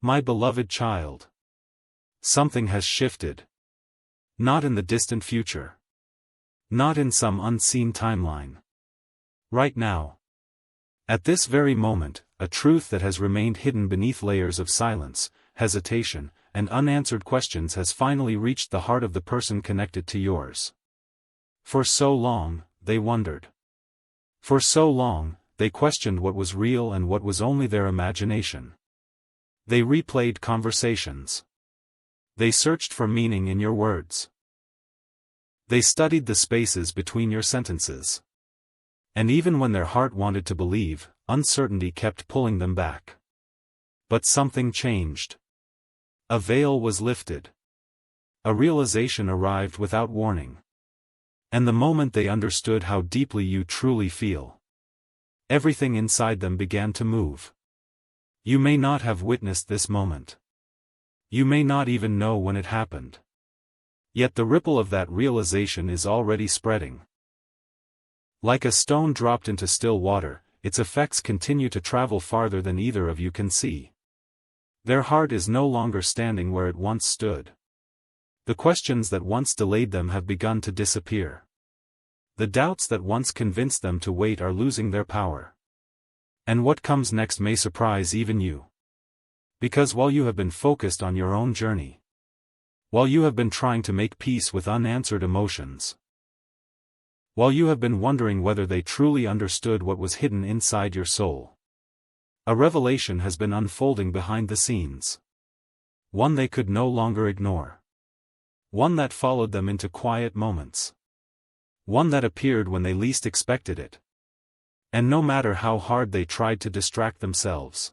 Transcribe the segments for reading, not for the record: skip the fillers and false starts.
My beloved child. Something has shifted. Not in the distant future. Not in some unseen timeline. Right now. At this very moment, a truth that has remained hidden beneath layers of silence, hesitation, and unanswered questions has finally reached the heart of the person connected to yours. For so long, they wondered. For so long, they questioned what was real and what was only their imagination. They replayed conversations. They searched for meaning in your words. They studied the spaces between your sentences. And even when their heart wanted to believe, uncertainty kept pulling them back. But something changed. A veil was lifted. A realization arrived without warning. And the moment they understood how deeply you truly feel, everything inside them began to move. You may not have witnessed this moment. You may not even know when it happened. Yet the ripple of that realization is already spreading. Like a stone dropped into still water, its effects continue to travel farther than either of you can see. Their heart is no longer standing where it once stood. The questions that once delayed them have begun to disappear. The doubts that once convinced them to wait are losing their power. And what comes next may surprise even you. Because while you have been focused on your own journey, while you have been trying to make peace with unanswered emotions, while you have been wondering whether they truly understood what was hidden inside your soul, a revelation has been unfolding behind the scenes. One they could no longer ignore. One that followed them into quiet moments. One that appeared when they least expected it. And no matter how hard they tried to distract themselves,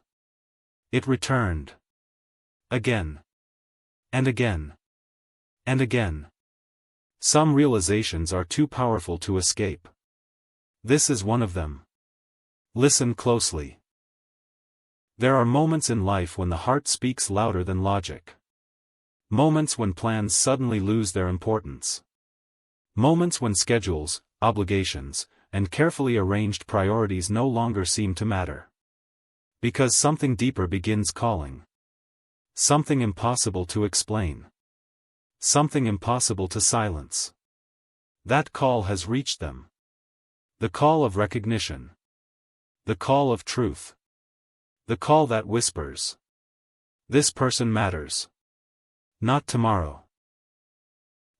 it returned. Again. And again. And again. Some realizations are too powerful to escape. This is one of them. Listen closely. There are moments in life when the heart speaks louder than logic. Moments when plans suddenly lose their importance. Moments when schedules, obligations, and carefully arranged priorities no longer seem to matter. Because something deeper begins calling. Something impossible to explain. Something impossible to silence. That call has reached them. The call of recognition. The call of truth. The call that whispers. This person matters. Not tomorrow.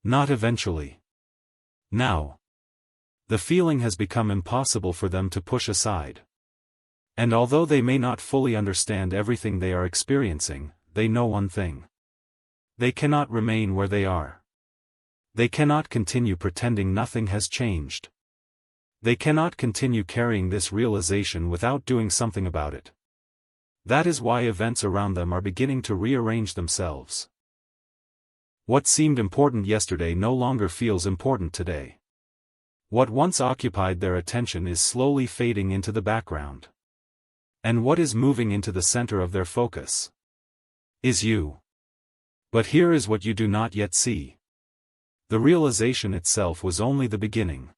Not eventually. Now. The feeling has become impossible for them to push aside. And although they may not fully understand everything they are experiencing, they know one thing. They cannot remain where they are. They cannot continue pretending nothing has changed. They cannot continue carrying this realization without doing something about it. That is why events around them are beginning to rearrange themselves. What seemed important yesterday no longer feels important today. What once occupied their attention is slowly fading into the background. And what is moving into the center of their focus is you. But here is what you do not yet see. The realization itself was only the beginning.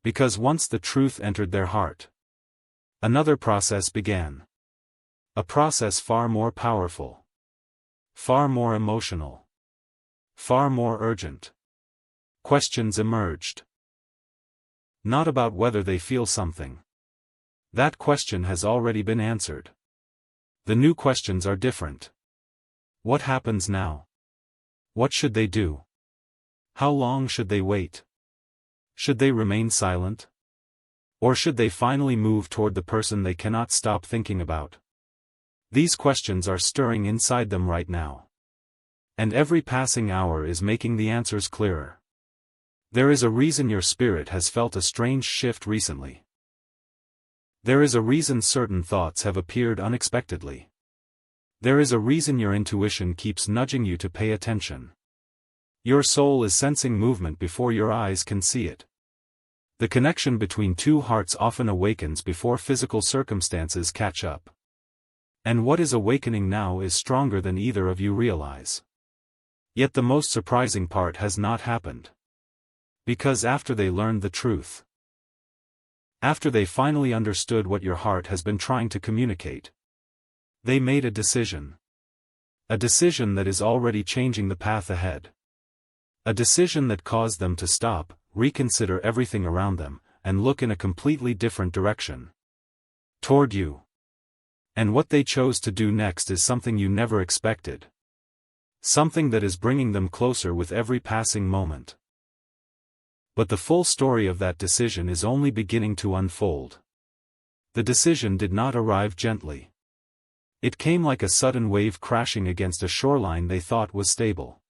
Because once the truth entered their heart, another process began. A process far more powerful. Far more emotional. Far more urgent. Questions emerged. Not about whether they feel something. That question has already been answered. The new questions are different. What happens now? What should they do? How long should they wait? Should they remain silent? Or should they finally move toward the person they cannot stop thinking about? These questions are stirring inside them right now. And every passing hour is making the answers clearer. There is a reason your spirit has felt a strange shift recently. There is a reason certain thoughts have appeared unexpectedly. There is a reason your intuition keeps nudging you to pay attention. Your soul is sensing movement before your eyes can see it. The connection between two hearts often awakens before physical circumstances catch up. And what is awakening now is stronger than either of you realize. Yet the most surprising part has not happened. Because after they learned the truth, after they finally understood what your heart has been trying to communicate, they made a decision. A decision that is already changing the path ahead. A decision that caused them to stop, reconsider everything around them, and look in a completely different direction. Toward you. And what they chose to do next is something you never expected. Something that is bringing them closer with every passing moment. But the full story of that decision is only beginning to unfold. The decision did not arrive gently. It came like a sudden wave crashing against a shoreline they thought was stable.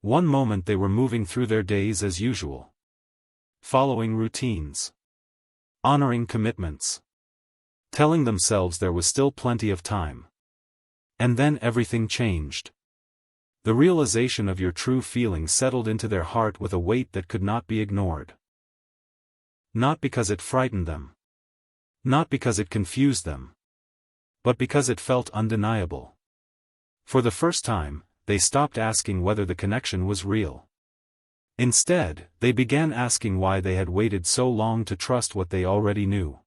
One moment they were moving through their days as usual. Following routines. Honoring commitments. Telling themselves there was still plenty of time. And then everything changed. The realization of your true feelings settled into their heart with a weight that could not be ignored. Not because it frightened them. Not because it confused them. But because it felt undeniable. For the first time, they stopped asking whether the connection was real. Instead, they began asking why they had waited so long to trust what they already knew.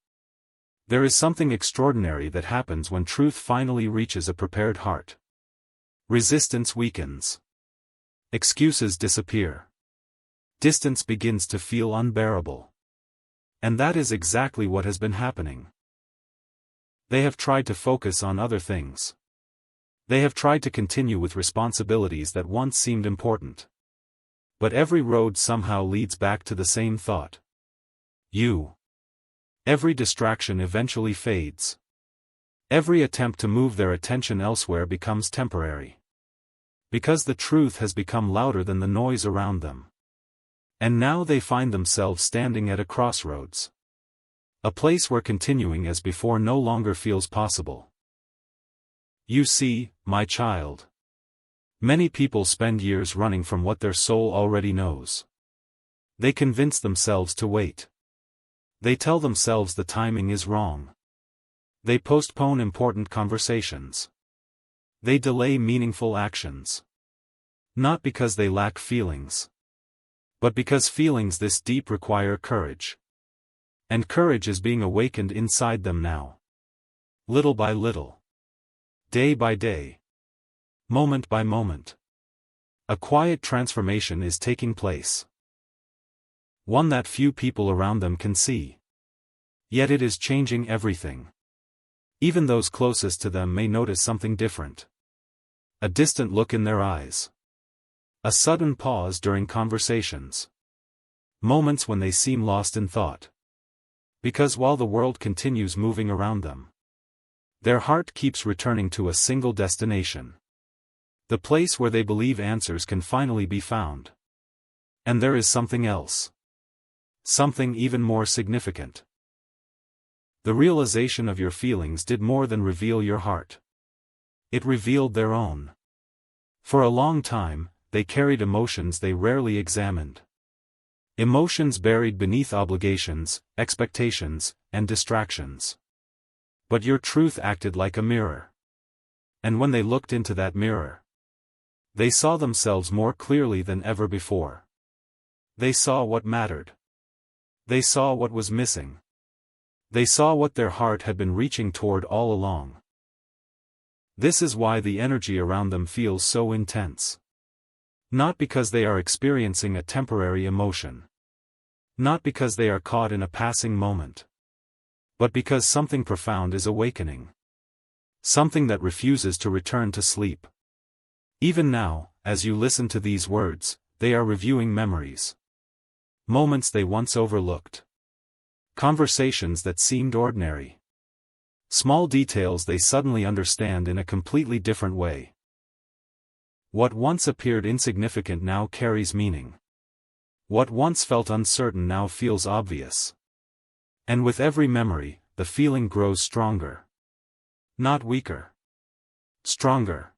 There is something extraordinary that happens when truth finally reaches a prepared heart. Resistance weakens. Excuses disappear. Distance begins to feel unbearable. And that is exactly what has been happening. They have tried to focus on other things. They have tried to continue with responsibilities that once seemed important. But every road somehow leads back to the same thought. You. Every distraction eventually fades. Every attempt to move their attention elsewhere becomes temporary. Because the truth has become louder than the noise around them. And now they find themselves standing at a crossroads. A place where continuing as before no longer feels possible. You see, my child. Many people spend years running from what their soul already knows. They convince themselves to wait. They tell themselves the timing is wrong. They postpone important conversations. They delay meaningful actions. Not because they lack feelings. But because feelings this deep require courage. And courage is being awakened inside them now. Little by little. Day by day. Moment by moment. A quiet transformation is taking place. One that few people around them can see. Yet it is changing everything. Even those closest to them may notice something different. A distant look in their eyes. A sudden pause during conversations. Moments when they seem lost in thought. Because while the world continues moving around them, their heart keeps returning to a single destination. The place where they believe answers can finally be found. And there is something else. Something even more significant. The realization of your feelings did more than reveal your heart. It revealed their own. For a long time, they carried emotions they rarely examined. Emotions buried beneath obligations, expectations, and distractions. But your truth acted like a mirror. And when they looked into that mirror, they saw themselves more clearly than ever before. They saw what mattered. They saw what was missing. They saw what their heart had been reaching toward all along. This is why the energy around them feels so intense. Not because they are experiencing a temporary emotion. Not because they are caught in a passing moment. But because something profound is awakening. Something that refuses to return to sleep. Even now, as you listen to these words, they are reviewing memories. Moments they once overlooked. Conversations that seemed ordinary. Small details they suddenly understand in a completely different way. What once appeared insignificant now carries meaning. What once felt uncertain now feels obvious. And with every memory, the feeling grows stronger. Not weaker. Stronger.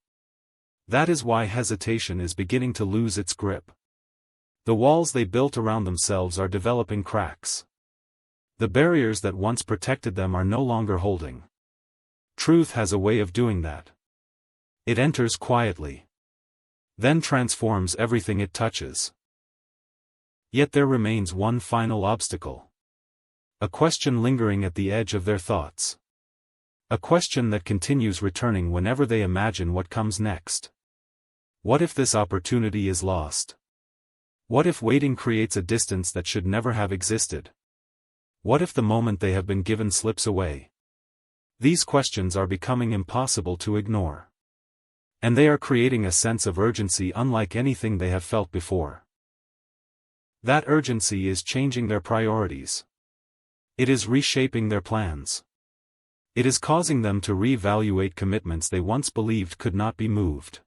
That is why hesitation is beginning to lose its grip. The walls they built around themselves are developing cracks. The barriers that once protected them are no longer holding. Truth has a way of doing that. It enters quietly. Then transforms everything it touches. Yet there remains one final obstacle. A question lingering at the edge of their thoughts. A question that continues returning whenever they imagine what comes next. What if this opportunity is lost? What if waiting creates a distance that should never have existed? What if the moment they have been given slips away? These questions are becoming impossible to ignore. And they are creating a sense of urgency unlike anything they have felt before. That urgency is changing their priorities. It is reshaping their plans. It is causing them to reevaluate commitments they once believed could not be moved.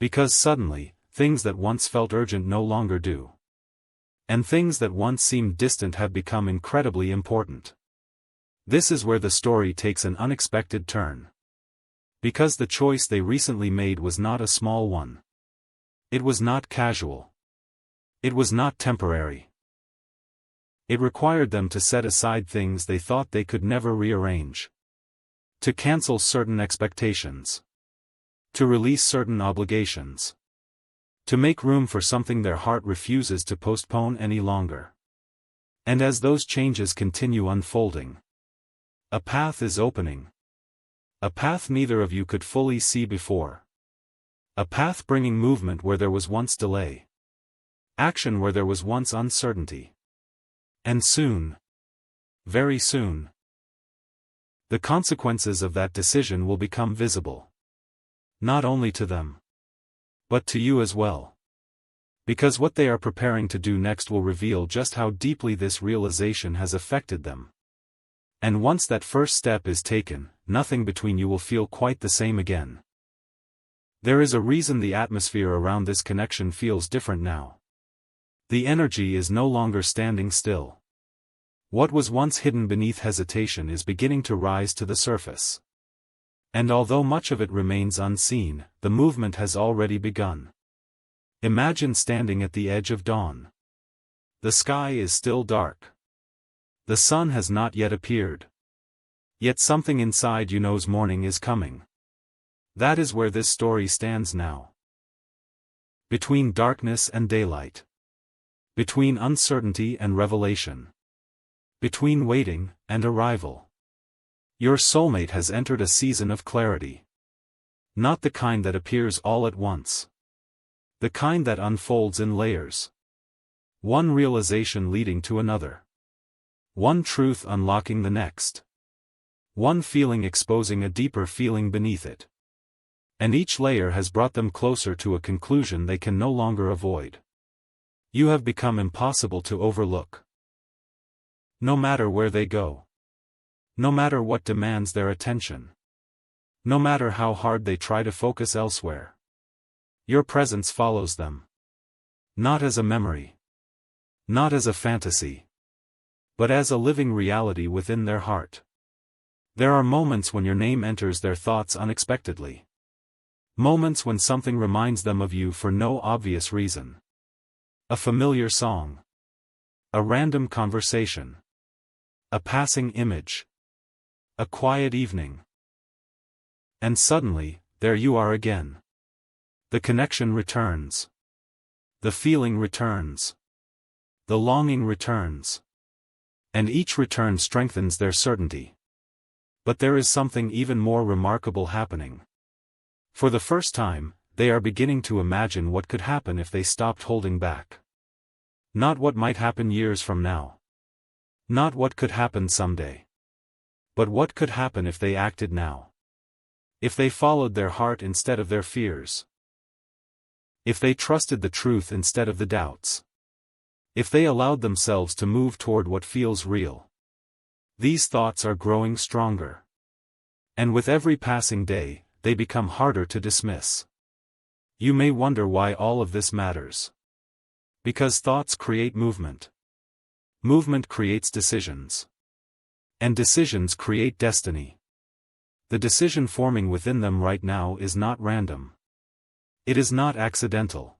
Because suddenly, things that once felt urgent no longer do. And things that once seemed distant have become incredibly important. This is where the story takes an unexpected turn. Because the choice they recently made was not a small one. It was not casual. It was not temporary. It required them to set aside things they thought they could never rearrange. To cancel certain expectations. To release certain obligations. To make room for something their heart refuses to postpone any longer. And as those changes continue unfolding, a path is opening. A path neither of you could fully see before. A path bringing movement where there was once delay. Action where there was once uncertainty. And soon, very soon, the consequences of that decision will become visible. Not only to them, but to you as well. Because what they are preparing to do next will reveal just how deeply this realization has affected them. And once that first step is taken, nothing between you will feel quite the same again. There is a reason the atmosphere around this connection feels different now. The energy is no longer standing still. What was once hidden beneath hesitation is beginning to rise to the surface. And although much of it remains unseen, the movement has already begun. Imagine standing at the edge of dawn. The sky is still dark. The sun has not yet appeared. Yet something inside you knows morning is coming. That is where this story stands now. Between darkness and daylight. Between uncertainty and revelation. Between waiting and arrival. Your soulmate has entered a season of clarity. Not the kind that appears all at once. The kind that unfolds in layers. One realization leading to another. One truth unlocking the next. One feeling exposing a deeper feeling beneath it. And each layer has brought them closer to a conclusion they can no longer avoid. You have become impossible to overlook. No matter where they go. No matter what demands their attention. No matter how hard they try to focus elsewhere. Your presence follows them. Not as a memory. Not as a fantasy. But as a living reality within their heart. There are moments when your name enters their thoughts unexpectedly. Moments when something reminds them of you for no obvious reason. A familiar song. A random conversation. A passing image. A quiet evening. And suddenly, there you are again. The connection returns. The feeling returns. The longing returns. And each return strengthens their certainty. But there is something even more remarkable happening. For the first time, they are beginning to imagine what could happen if they stopped holding back. Not what might happen years from now. Not what could happen someday. But what could happen if they acted now. If they followed their heart instead of their fears. If they trusted the truth instead of the doubts. If they allowed themselves to move toward what feels real. These thoughts are growing stronger. And with every passing day, they become harder to dismiss. You may wonder why all of this matters. Because thoughts create movement. Movement creates decisions. And decisions create destiny. The decision forming within them right now is not random. It is not accidental.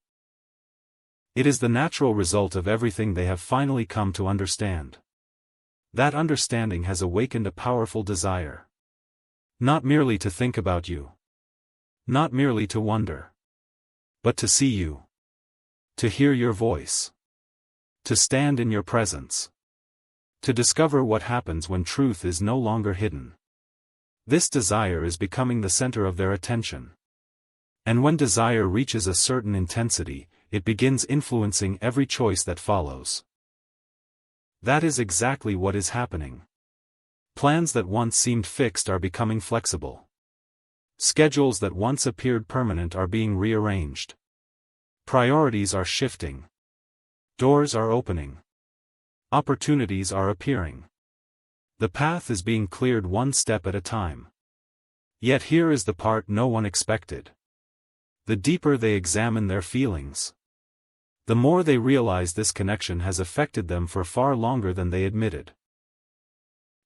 It is the natural result of everything they have finally come to understand. That understanding has awakened a powerful desire. Not merely to think about you. Not merely to wonder. But to see you. To hear your voice. To stand in your presence. To discover what happens when truth is no longer hidden. This desire is becoming the center of their attention. And when desire reaches a certain intensity, it begins influencing every choice that follows. That is exactly what is happening. Plans that once seemed fixed are becoming flexible. Schedules that once appeared permanent are being rearranged. Priorities are shifting. Doors are opening. Opportunities are appearing. The path is being cleared one step at a time. Yet here is the part no one expected. The deeper they examine their feelings, the more they realize this connection has affected them for far longer than they admitted.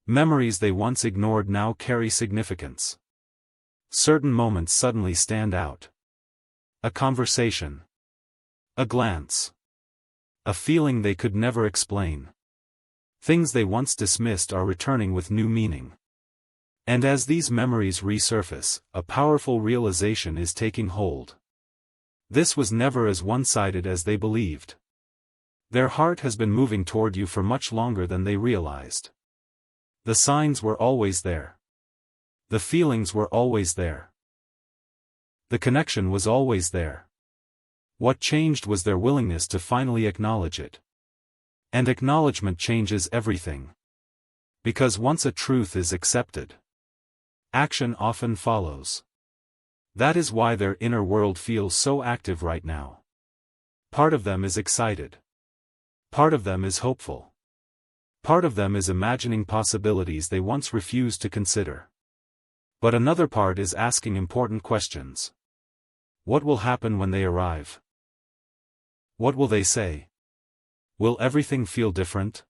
Memories they once ignored now carry significance. Certain moments suddenly stand out. A conversation. A glance. A feeling they could never explain. Things they once dismissed are returning with new meaning. And as these memories resurface, a powerful realization is taking hold. This was never as one-sided as they believed. Their heart has been moving toward you for much longer than they realized. The signs were always there. The feelings were always there. The connection was always there. What changed was their willingness to finally acknowledge it. And acknowledgement changes everything. Because once a truth is accepted, action often follows. That is why their inner world feels so active right now. Part of them is excited. Part of them is hopeful. Part of them is imagining possibilities they once refused to consider. But another part is asking important questions. What will happen when they arrive? What will they say? Will everything feel different?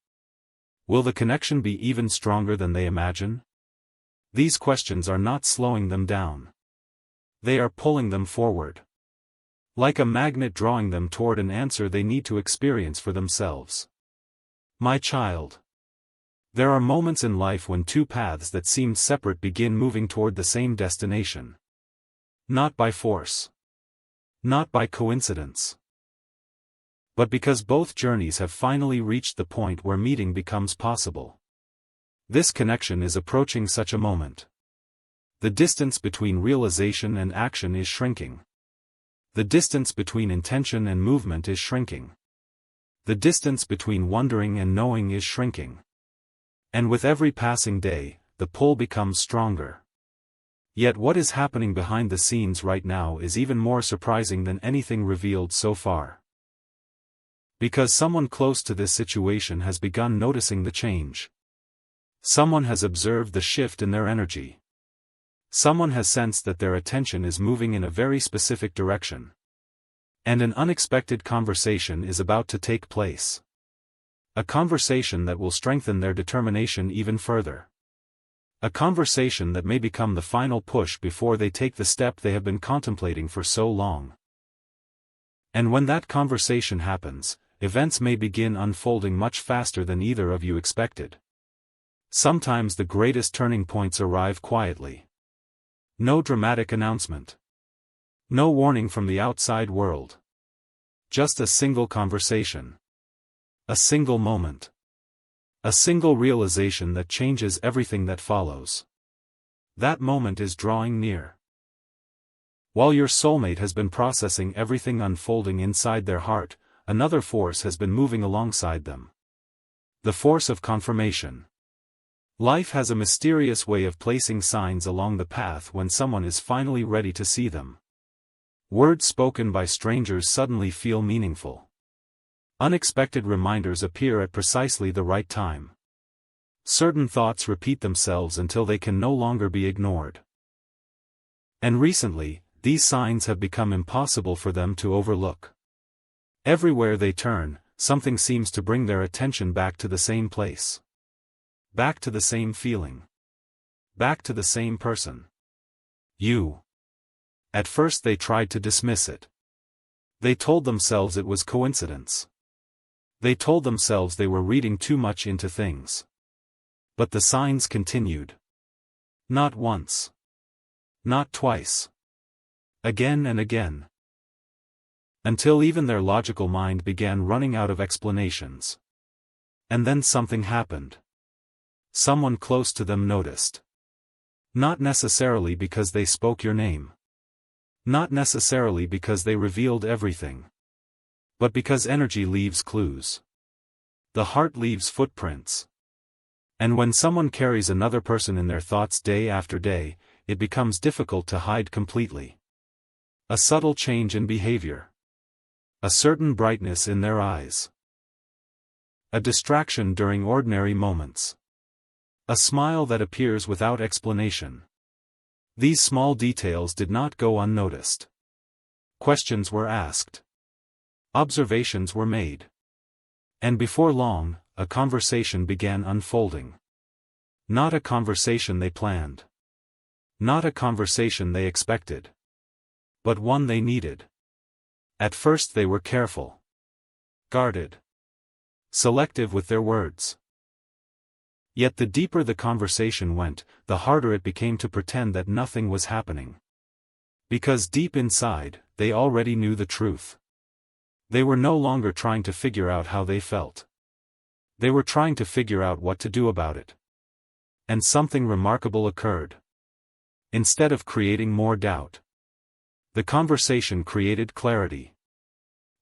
Will the connection be even stronger than they imagine? These questions are not slowing them down. They are pulling them forward. Like a magnet drawing them toward an answer they need to experience for themselves. My child. There are moments in life when two paths that seemed separate begin moving toward the same destination. Not by force. Not by coincidence. But because both journeys have finally reached the point where meeting becomes possible. This connection is approaching such a moment. The distance between realization and action is shrinking. The distance between intention and movement is shrinking. The distance between wondering and knowing is shrinking. And with every passing day, the pull becomes stronger. Yet what is happening behind the scenes right now is even more surprising than anything revealed so far. Because someone close to this situation has begun noticing the change. Someone has observed the shift in their energy. Someone has sensed that their attention is moving in a very specific direction. And an unexpected conversation is about to take place. A conversation that will strengthen their determination even further. A conversation that may become the final push before they take the step they have been contemplating for so long. And when that conversation happens, events may begin unfolding much faster than either of you expected. Sometimes the greatest turning points arrive quietly. No dramatic announcement. No warning from the outside world. Just a single conversation. A single moment. A single realization that changes everything that follows. That moment is drawing near. While your soulmate has been processing everything unfolding inside their heart, another force has been moving alongside them. The force of confirmation. Life has a mysterious way of placing signs along the path when someone is finally ready to see them. Words spoken by strangers suddenly feel meaningful. Unexpected reminders appear at precisely the right time. Certain thoughts repeat themselves until they can no longer be ignored. And recently, these signs have become impossible for them to overlook. Everywhere they turn, something seems to bring their attention back to the same place. Back to the same feeling. Back to the same person. You. At first they tried to dismiss it. They told themselves it was coincidence. They told themselves they were reading too much into things. But the signs continued. Not once. Not twice. Again and again. Until even their logical mind began running out of explanations. And then something happened. Someone close to them noticed. Not necessarily because they spoke your name. Not necessarily because they revealed everything. But because energy leaves clues. The heart leaves footprints. And when someone carries another person in their thoughts day after day, it becomes difficult to hide completely. A subtle change in behavior. A certain brightness in their eyes. A distraction during ordinary moments. A smile that appears without explanation. These small details did not go unnoticed. Questions were asked. Observations were made. And before long, a conversation began unfolding. Not a conversation they planned. Not a conversation they expected. But one they needed. At first they were careful. Guarded. Selective with their words. Yet the deeper the conversation went, the harder it became to pretend that nothing was happening. Because deep inside, they already knew the truth. They were no longer trying to figure out how they felt. They were trying to figure out what to do about it. And something remarkable occurred. Instead of creating more doubt, the conversation created clarity.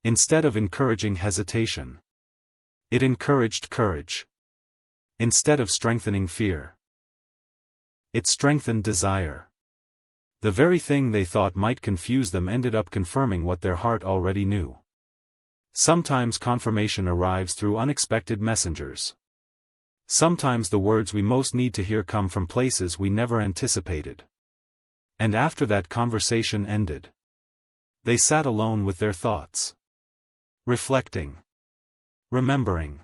Instead of encouraging hesitation, it encouraged courage. Instead of strengthening fear, it strengthened desire. The very thing they thought might confuse them ended up confirming what their heart already knew. Sometimes confirmation arrives through unexpected messengers. Sometimes the words we most need to hear come from places we never anticipated. And after that conversation ended, they sat alone with their thoughts. Reflecting. Remembering.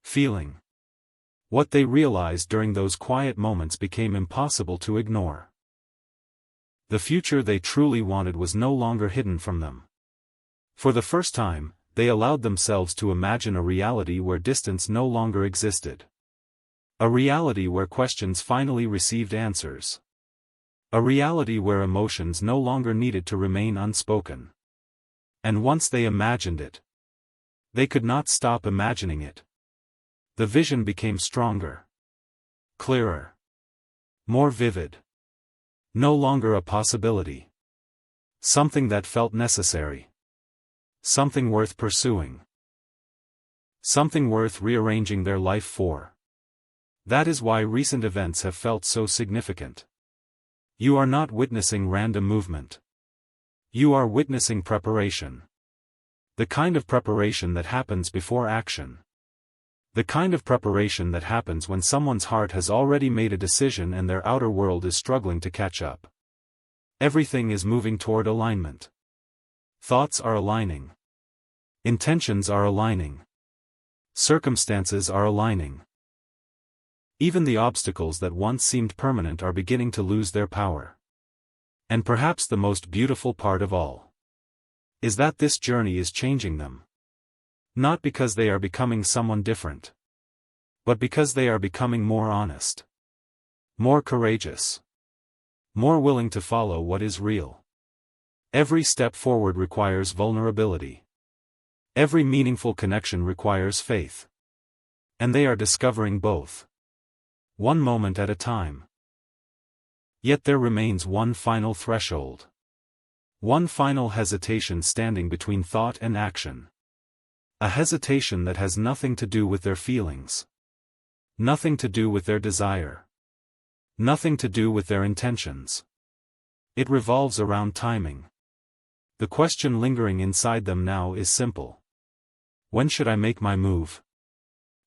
Feeling. What they realized during those quiet moments became impossible to ignore. The future they truly wanted was no longer hidden from them. For the first time, they allowed themselves to imagine a reality where distance no longer existed. A reality where questions finally received answers. A reality where emotions no longer needed to remain unspoken. And once they imagined it, they could not stop imagining it. The vision became stronger. Clearer. More vivid. No longer a possibility. Something that felt necessary. Something worth pursuing. Something worth rearranging their life for. That is why recent events have felt so significant. You are not witnessing random movement. You are witnessing preparation. The kind of preparation that happens before action. The kind of preparation that happens when someone's heart has already made a decision and their outer world is struggling to catch up. Everything is moving toward alignment. Thoughts are aligning. Intentions are aligning. Circumstances are aligning. Even the obstacles that once seemed permanent are beginning to lose their power. And perhaps the most beautiful part of all is that this journey is changing them. Not because they are becoming someone different, but because they are becoming more honest, more courageous, more willing to follow what is real. Every step forward requires vulnerability. Every meaningful connection requires faith. And they are discovering both. One moment at a time. Yet there remains one final threshold. One final hesitation standing between thought and action. A hesitation that has nothing to do with their feelings. Nothing to do with their desire. Nothing to do with their intentions. It revolves around timing. The question lingering inside them now is simple. When should I make my move?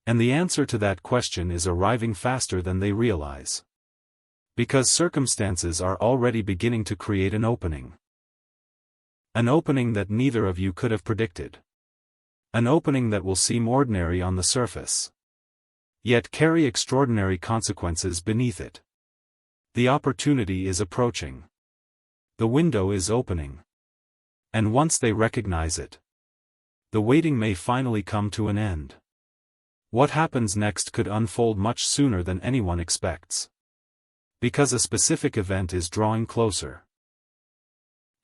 And the answer to that question is arriving faster than they realize. Because circumstances are already beginning to create an opening. An opening that neither of you could have predicted. An opening that will seem ordinary on the surface, yet carry extraordinary consequences beneath it. The opportunity is approaching. The window is opening. And once they recognize it, the waiting may finally come to an end. What happens next could unfold much sooner than anyone expects. Because a specific event is drawing closer.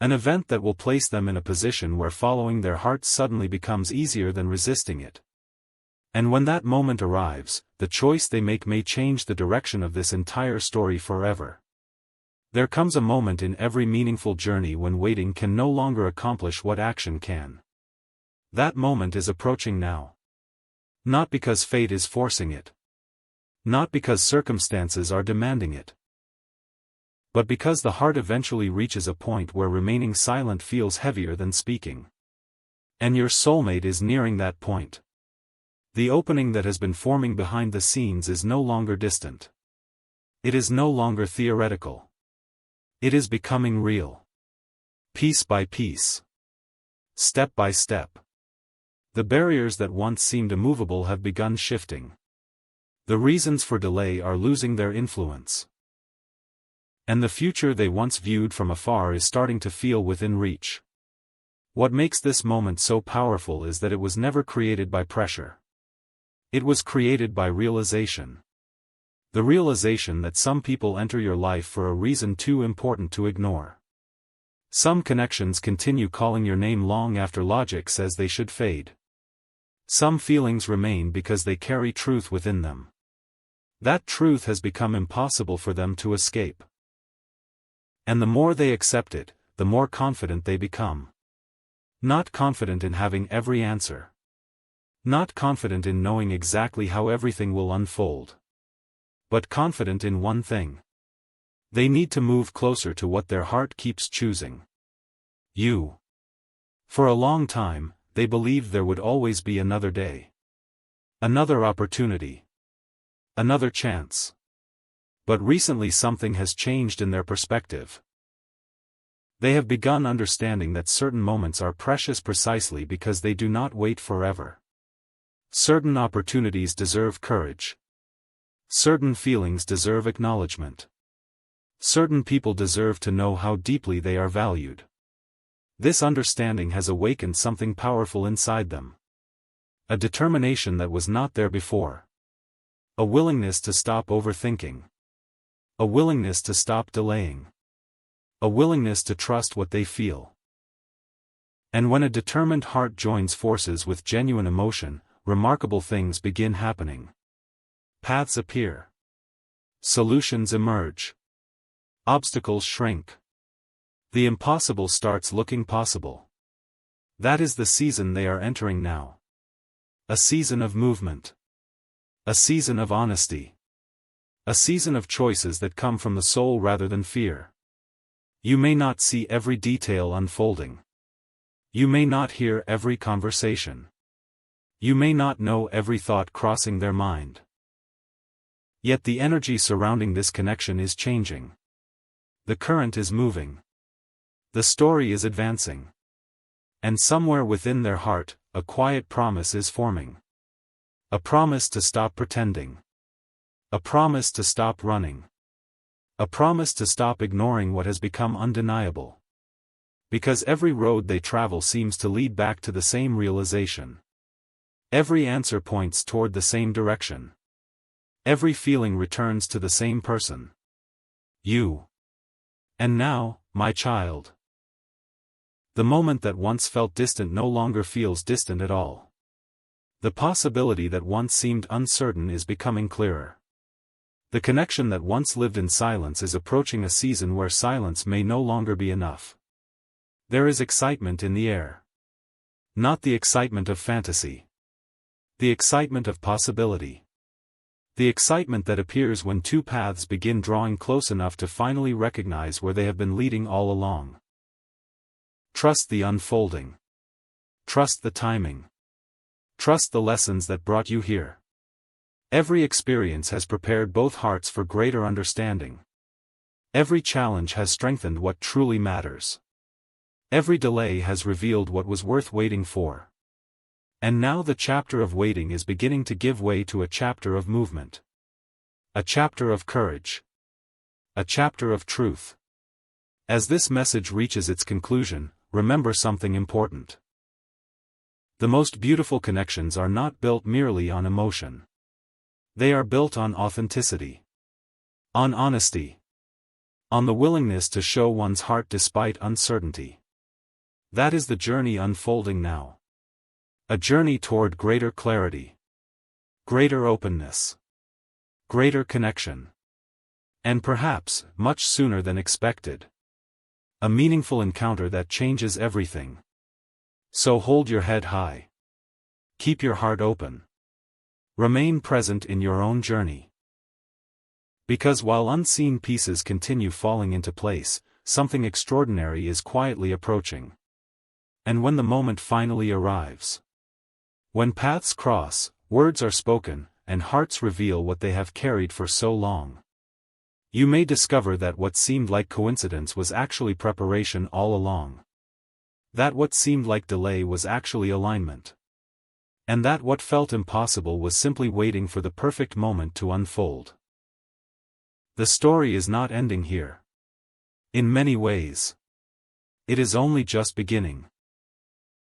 An event that will place them in a position where following their heart suddenly becomes easier than resisting it. And when that moment arrives, the choice they make may change the direction of this entire story forever. There comes a moment in every meaningful journey when waiting can no longer accomplish what action can. That moment is approaching now. Not because fate is forcing it. Not because circumstances are demanding it. But because the heart eventually reaches a point where remaining silent feels heavier than speaking. And your soulmate is nearing that point. The opening that has been forming behind the scenes is no longer distant. It is no longer theoretical. It is becoming real. Piece by piece. Step by step. The barriers that once seemed immovable have begun shifting. The reasons for delay are losing their influence. And the future they once viewed from afar is starting to feel within reach. What makes this moment so powerful is that it was never created by pressure. It was created by realization. The realization that some people enter your life for a reason too important to ignore. Some connections continue calling your name long after logic says they should fade. Some feelings remain because they carry truth within them. That truth has become impossible for them to escape. And the more they accept it, the more confident they become. Not confident in having every answer. Not confident in knowing exactly how everything will unfold. But confident in one thing. They need to move closer to what their heart keeps choosing. You. For a long time, they believed there would always be another day. Another opportunity. Another chance. But recently something has changed in their perspective. They have begun understanding that certain moments are precious precisely because they do not wait forever. Certain opportunities deserve courage. Certain feelings deserve acknowledgement. Certain people deserve to know how deeply they are valued. This understanding has awakened something powerful inside them. A determination that was not there before. A willingness to stop overthinking. A willingness to stop delaying. A willingness to trust what they feel. And when a determined heart joins forces with genuine emotion, remarkable things begin happening. Paths appear. Solutions emerge. Obstacles shrink. The impossible starts looking possible. That is the season they are entering now. A season of movement. A season of honesty. A season of choices that come from the soul rather than fear. You may not see every detail unfolding. You may not hear every conversation. You may not know every thought crossing their mind. Yet the energy surrounding this connection is changing. The current is moving. The story is advancing. And somewhere within their heart, a quiet promise is forming. A promise to stop pretending. A promise to stop running. A promise to stop ignoring what has become undeniable. Because every road they travel seems to lead back to the same realization. Every answer points toward the same direction. Every feeling returns to the same person. You. And now, my child. The moment that once felt distant no longer feels distant at all. The possibility that once seemed uncertain is becoming clearer. The connection that once lived in silence is approaching a season where silence may no longer be enough. There is excitement in the air. Not the excitement of fantasy. The excitement of possibility. The excitement that appears when two paths begin drawing close enough to finally recognize where they have been leading all along. Trust the unfolding. Trust the timing. Trust the lessons that brought you here. Every experience has prepared both hearts for greater understanding. Every challenge has strengthened what truly matters. Every delay has revealed what was worth waiting for. And now the chapter of waiting is beginning to give way to a chapter of movement. A chapter of courage. A chapter of truth. As this message reaches its conclusion, remember something important. The most beautiful connections are not built merely on emotion. They are built on authenticity. On honesty. On the willingness to show one's heart despite uncertainty. That is the journey unfolding now. A journey toward greater clarity. Greater openness. greater connection. And perhaps, much sooner than expected. A meaningful encounter that changes everything. So hold your head high. Keep your heart open. Remain present in your own journey. Because while unseen pieces continue falling into place, something extraordinary is quietly approaching. And when the moment finally arrives, when paths cross, words are spoken, and hearts reveal what they have carried for so long, you may discover that what seemed like coincidence was actually preparation all along. That what seemed like delay was actually alignment. And that what felt impossible was simply waiting for the perfect moment to unfold. The story is not ending here. In many ways, it is only just beginning.